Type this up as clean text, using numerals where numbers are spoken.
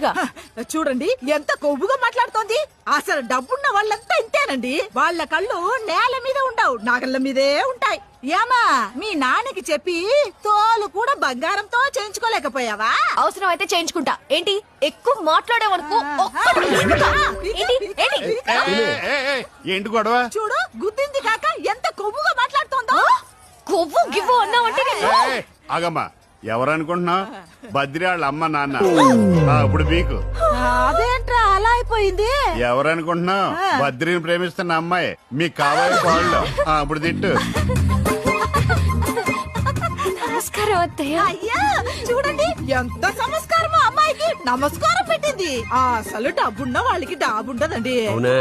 చెప్పొచ్చుగా. చూడండి ఎంత కొవ్వుగా మాట్లాడుతోంది. అసలు డబ్బున్న వాళ్ళంతా ఇంతేనండి. వాళ్ళ కళ్ళు నేల మీద ఉండవు, నాగళ్ళ మీదే ఉంటాయి. ఏమా మీ నాన్నకి చెప్పి తోలు కూడా బంగారంతో చేయించుకోలేకపోయావా? అవసరం అయితే చేయించుకుంటా. ఏంటి ఎక్కువ మాట్లాడేవరకు ఏంటి గొడవ? చూడు గుద్దింది కాక ఎంత కొవ్వుగా మాట్లాడుతోందో. కొవ్వు గివ్వు అన్నావంటే ఆగమ్మా, ఎవరనుకుంటున్నావు? బద్రి వాళ్ళ అమ్మ నాన్న. ఇప్పుడు మీకు అదేంట్రా అలా అయిపోయింది? ఎవరనుకుంటున్నావు? బద్రిని ప్రేమిస్తున్న అమ్మాయి, మీకు కావాలి వాళ్ళు. ఇప్పుడు తిట్టు. నమస్కారం అత్తయ్య. అయ్యా చూడండి ఎంత సంస్కారమో అమ్మాయికి నమస్కారం పెట్టింది. అసలు డబ్బున్న వాళ్ళకి డాబుండదండి. అవునా?